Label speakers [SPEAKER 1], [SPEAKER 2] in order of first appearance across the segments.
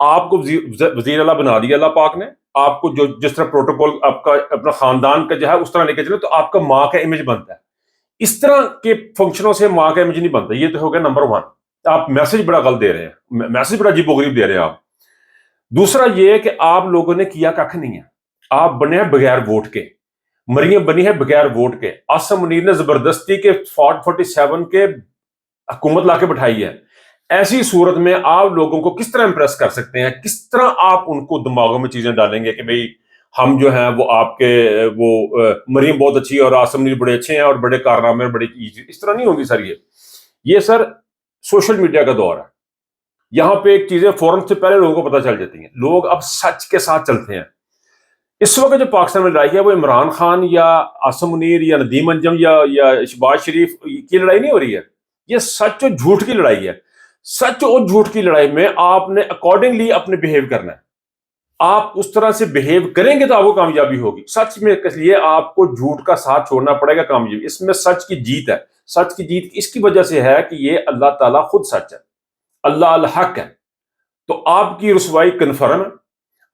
[SPEAKER 1] آپ کو وزیر اعلیٰ بنا دیا اللہ پاک نے، آپ کو جو جس طرح پروٹوکول آپ کا اپنا خاندان کا جو ہے اس طرح لے کے چلے تو آپ کا ماں کا امیج بنتا ہے. اس طرح کے فنکشنوں سے ماں کا امیج نہیں بنتا. یہ تو ہو گیا نمبر 1. آپ میسج بڑا غلط دے رہے ہیں، میسج بڑا عجیب و غریب دے رہے ہیں آپ. دوسرا یہ کہ آپ لوگوں نے کیا کھ نہیں ہے. آپ بنے ہیں بغیر ووٹ کے، مریم بنی ہے بغیر ووٹ کے، عاصم منیر نے زبردستی کے 47 کے حکومت لا کے بٹھائی ہے. ایسی صورت میں آپ لوگوں کو کس طرح امپریس کر سکتے ہیں؟ کس طرح آپ ان کو دماغوں میں چیزیں ڈالیں گے کہ بھئی ہم جو ہیں وہ آپ کے وہ مریم بہت اچھی ہے اور عاصم منیر بڑے اچھے ہیں اور بڑے کارنامے بڑے. اس طرح نہیں ہوگی سر. یہ سر سوشل میڈیا کا دور ہے. یہاں پہ ایک چیزیں فوراً سے پہلے لوگوں کو پتہ چل جاتی ہیں. لوگ اب سچ کے ساتھ چلتے ہیں. اس وقت جو پاکستان میں لڑائی ہے وہ عمران خان یا عاصم منیر یا ندیم انجم یا شہباز شریف کی لڑائی نہیں ہو رہی ہے. یہ سچ اور جھوٹ کی لڑائی ہے. سچ اور جھوٹ کی لڑائی میں آپ نے اکارڈنگلی اپنے بہیو کرنا ہے. آپ اس طرح سے بہیو کریں گے تو آپ کو کامیابی ہوگی. سچ میں اس لیے آپ کو جھوٹ کا ساتھ چھوڑنا پڑے گا کامیابی. اس میں سچ کی جیت ہے. سچ کی جیت اس کی وجہ سے ہے کہ یہ اللہ تعالیٰ خود سچ ہے، اللہ الحق ہے. تو آپ کی رسوائی کنفرم ہے،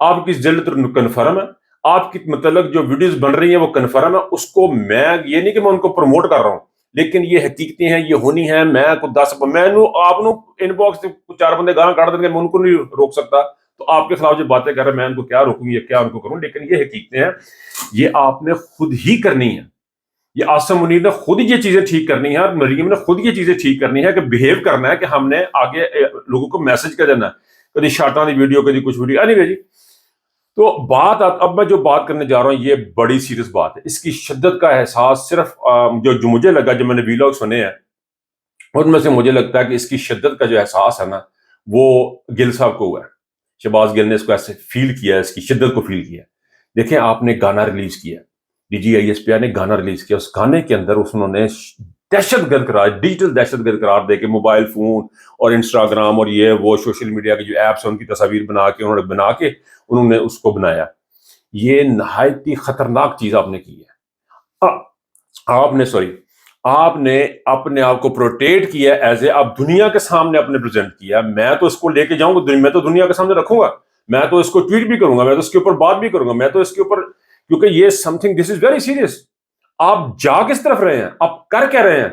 [SPEAKER 1] آپ کی ذلت کنفرم ہے، آپ کی متعلق جو ویڈیوز بن رہی ہیں وہ کنفرم ہے. اس کو میں یہ نہیں کہ میں ان کو پروموٹ کر رہا ہوں، لیکن یہ حقیقتیں ہیں، یہ ہونی ہیں. میں کو 10 میں آپ ان باکس 4 بندے گانا کاٹ دیں گے، میں ان کو نہیں روک سکتا. تو آپ کے خلاف جو باتیں کر رہے ہیں میں ان کو کیا روکوں یا کیا ان کو کروں. لیکن یہ حقیقتیں ہیں، یہ آپ نے خود ہی کرنی ہے. یہ عاصم منیر نے خود یہ چیزیں ٹھیک کرنی ہے اور مریم نے خود یہ چیزیں ٹھیک کرنی ہے کہ بہیو کرنا ہے کہ ہم نے آگے لوگوں کو میسج کر دینا ہے. کبھی شارٹاں دی ویڈیو، کبھی کچھ ویڈیو. اینی وے جی، تو بات اب میں جو بات کرنے جا رہا ہوں یہ بڑی سیریس بات ہے. اس کی شدت کا احساس صرف جو مجھے لگا جب میں نے ویلاگ سنے ہیں ان میں سے مجھے لگتا ہے کہ اس کی شدت کا جو احساس ہے نا وہ گل صاحب کو ہوا ہے. شہباز گل نے اس کو ایسے فیل کیا ہے، اس کی شدت کو فیل کیا. دیکھیں آپ نے گانا ریلیز کیا، DGI نے گانا ریلیز کیا. اس گانے کے اندر انہوں نے دہشت گرد قرار، ڈیجیٹل دہشت گرد قرار دے کے موبائل فون اور انسٹاگرام اور یہ وہ سوشل میڈیا کے جو ایپس ہیں ان کی تصاویر بنا کے انہوں نے اس کو بنایا. یہ نہایت ہی خطرناک چیز آپ نے کی ہے. آپ نے اپنے آپ کو پروٹیکٹ کیا ایز اے، آپ دنیا کے سامنے اپنے پریزنٹ کیا. میں تو اس کو لے کے جاؤں گا، میں تو دنیا کے سامنے رکھوں گا، میں تو اس کو ٹویٹ بھی کروں گا، میں تو اس کے اوپر بات بھی کروں گا، میں تو اس کے اوپر، کیونکہ یہ some thing this is very serious. آپ جا کس طرف رہے ہیں؟ آپ کر کیا رہے ہیں؟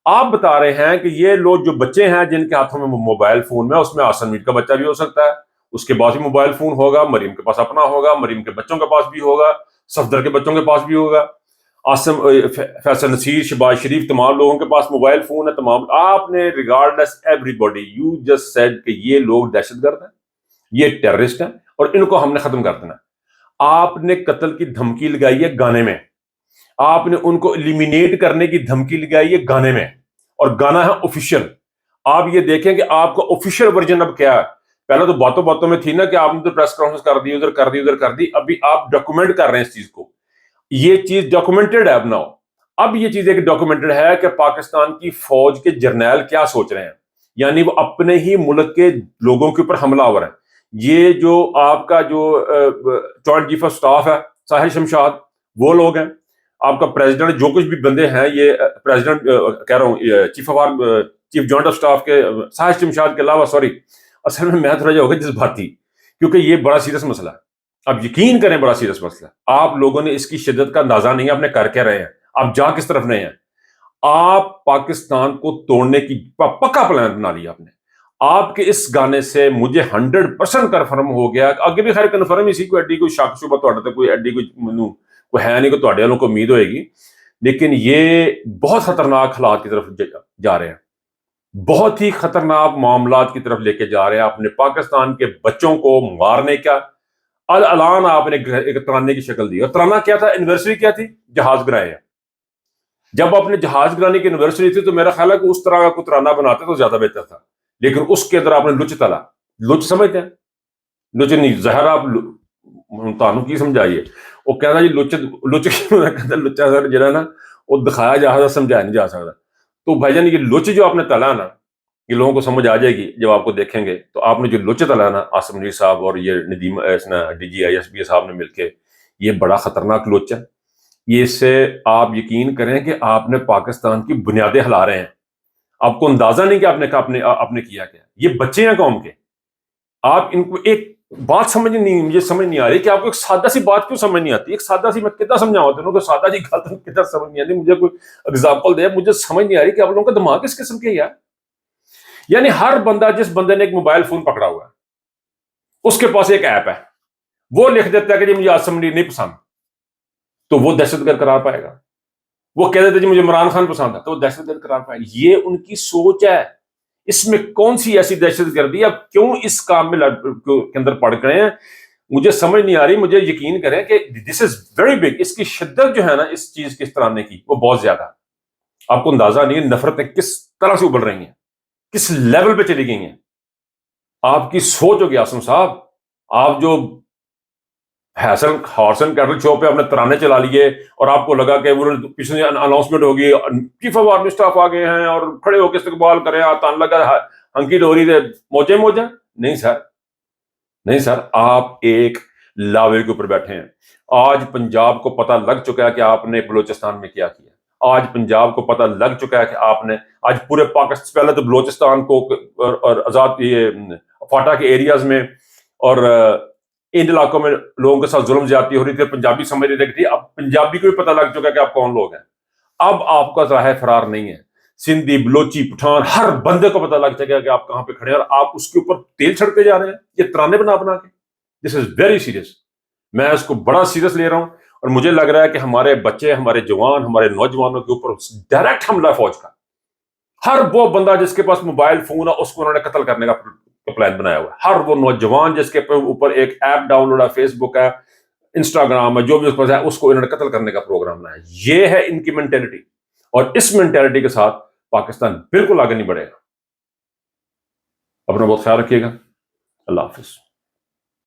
[SPEAKER 1] آپ بتا رہے ہیں کہ یہ لوگ جو بچے ہیں جن کے ہاتھوں میں موبائل فون میں، اس میں عاصم منیر کا بچہ بھی ہو سکتا ہے، اس کے پاس بھی موبائل فون ہوگا، مریم کے پاس اپنا ہوگا، مریم کے بچوں کے پاس بھی ہوگا، صفدر کے بچوں کے پاس بھی ہوگا، فیصل نصیر، شہباز شریف، تمام لوگوں کے پاس موبائل فون ہے. تمام آپ نے regardless every body you just said کہ یہ لوگ دہشت گرد ہیں، یہ ٹیررسٹ ہیں اور ان کو ہم نے ختم کر دینا. آپ نے قتل کی دھمکی لگائی ہے گانے میں، آپ نے ان کو ایلیمینیٹ کرنے کی دھمکی لگائی ہے گانے میں، اور گانا ہے آفیشیل. آپ یہ دیکھیں کہ آپ کا آفیشیل ورژن اب کیا ہے. پہلے تو باتوں باتوں میں تھی نا کہ آپ نے تو پریس کانفرنس کر دی، ادھر کر دی. ابھی آپ ڈاکومنٹ کر رہے ہیں اس چیز کو. یہ چیز ڈاکومنٹڈ ہے. اب یہ چیز ایک ڈاکومنٹڈ ہے کہ پاکستان کی فوج کے جرنیل کیا سوچ رہے ہیں. یعنی وہ اپنے ہی ملک کے لوگوں کے اوپر حملہ آور ہے. یہ جو آپ کا جو جوائنٹ چیف آف سٹاف ہے ساحل شمشاد، وہ لوگ ہیں. آپ کا پریزیڈنٹ، جو کچھ بھی بندے ہیں، یہ پریزیڈنٹ کہہ رہا ہوں، چیف جوائنٹ آف سٹاف کے ساحل شمشاد کے علاوہ، سوری اصل میں تھوڑا جا ہوگا جذباتی، کیونکہ یہ بڑا سیریس مسئلہ ہے. اب یقین کریں بڑا سیریس مسئلہ ہے. آپ لوگوں نے اس کی شدت کا اندازہ نہیں، آپ نے کر کے رہے ہیں. آپ جا کس طرف رہے ہیں؟ آپ پاکستان کو توڑنے کی پکا پلان بنا لیا آپ نے. آپ کے اس گانے سے مجھے 100% کنفرم ہو گیا. آگے بھی خیر کنفرم اسی کو ایڈی کوئی شک شبہ تو کوئی ایڈی کوئی ہے نہیں، کوئی والوں کو امید ہوئے گی. لیکن یہ بہت خطرناک حالات کی طرف جا رہے ہیں، بہت ہی خطرناک معاملات کی طرف لے کے جا رہے ہیں. آپ نے پاکستان کے بچوں کو مارنے کا اعلان آپ نے ایک ترانے کی شکل دی. اور ترانہ کیا تھا؟ اینیورسری کیا تھی؟ جہاز گرائے ہیں. جب آپ نے جہاز گرانے کی اینیورسری تھی تو میرا خیال ہے کہ اس طرح کا کوئی ترانہ بناتے تو زیادہ بہتر تھا. لیکن اس کے اندر آپ نے لچ تلا. لچ سمجھتے ہیں؟ لچ نہیں، زہر آپ تانوں کی سمجھائیے. وہ کہنا جی لچا سر جڑا نا وہ دکھایا جا سکتا، سمجھایا نہیں جا سکتا. تو بھائی جان یہ لچ جو آپ نے تلا نا، یہ لوگوں کو سمجھ آ جائے گی جب آپ کو دیکھیں گے. تو آپ نے جو لچ تلا نا عاصم منیر صاحب اور یہ ندیم DGI صاحب نے مل کے، یہ بڑا خطرناک لچ ہے. یہ اس سے آپ یقین کریں کہ آپ نے پاکستان کی بنیادیں ہلا رہے ہیں. آپ کو اندازہ نہیں کہ آپ نے کیا کیا. یہ بچے ہیں قوم کے، آپ ان کو ایک بات مجھے سمجھ نہیں آ رہی کہ آپ کو ایک سادہ سی بات کیوں سمجھ نہیں آتی. ایک سادہ سی میں کتنا سمجھاؤں تمہیں کہ سادہ جی بات کتنا سمجھ نہیں آتی. مجھے کوئی اگزامپل دے, مجھے سمجھ نہیں آ رہی کہ آپ لوگوں کا دماغ کس قسم کے یار. یعنی ہر بندہ, جس بندے نے ایک موبائل فون پکڑا ہوا ہے, اس کے پاس ایک ایپ ہے, وہ لکھ دیتا ہے کہ جی مجھے اسمبلی نہیں پسند, تو وہ دہشت گرد قرار پائے گا. وہ کہہ دیتے جی مجھے عمران خان پسند ہے, تو وہ دہشت گرد قرار پائے گا. یہ ان کی سوچ ہے. اس میں کون سی ایسی دہشت گردی, اب کیوں اس کام میں کے اندر پڑ گئے ہیں, مجھے سمجھ نہیں آ رہی. مجھے یقین کریں کہ دس از ویری بگ. اس کی شدت جو ہے نا اس چیز کے استرانے کی, وہ بہت زیادہ ہے. آپ کو اندازہ نہیں ہے نفرتیں کس طرح سے ابل رہی ہیں, کس لیول پہ چلی گئی ہیں. آپ کی سوچ ہوگی آسم صاحب, آپ جو ہارسن کیٹل شو پہ اپنے ترانے چلا لیے اور آپ کو لگا کہ پیچھے اناؤنسمنٹ ہوگی, چیف آف آرمی اسٹاف آ گئے ہیں اور کھڑے ہو کے استقبال کریں, تان لگا ہنکی ڈوری دے موجے موجہ. نہیں سر, نہیں سر, آپ ایک لاوے کے اوپر بیٹھے ہیں. آج پنجاب کو پتہ لگ چکا ہے کہ آپ نے بلوچستان میں کیا کیا. آج پنجاب کو پتہ لگ چکا ہے کہ آپ نے آج پورے پاکستان, پہلے تو بلوچستان کو اور آزاد یہ فاٹا کے ایریاز میں اور ان علاقوں میں لوگوں کے ساتھ ظلم زیادتی ہو رہی تھی, پنجابی سمجھ رہے تھے. اب پنجابی کو بھی پتہ لگ چکا ہے کہ آپ کون لوگ ہیں. اب آپ کا راہ فرار نہیں ہے. سندھی, بلوچی, پٹھان, ہر بندے کو پتہ لگ چکا کہ آپ کہاں پہ کھڑے ہیں, اور آپ اس کے اوپر تیل چھڑکتے جا رہے ہیں یہ ترانے بنا بنا کے. دس از ویری سیریس. میں اس کو بڑا سیریس لے رہا ہوں, اور مجھے لگ رہا ہے کہ ہمارے بچے, ہمارے جوان, ہمارے نوجوانوں کے اوپر ڈائریکٹ حملہ فوج کا. ہر وہ بندہ جس کے پاس موبائل فون ہے اس کو انہوں نے قتل کرنے کا پلان بنایا ہوا ہے. ہر وہ نوجوان جس کے اوپر ایک ایپ ڈاؤن لوڈ ہے, فیس بک ہے, انسٹاگرام ہے, جو بھی اس پر ہے, اس کو انہوں نے قتل کرنے کا پروگرام بنایا. یہ ہے ان کی مینٹلٹی, اور اس مینٹلٹی کے ساتھ پاکستان بالکل آگے نہیں بڑھے گا. اپنا بہت خیال رکھیے گا. اللہ حافظ.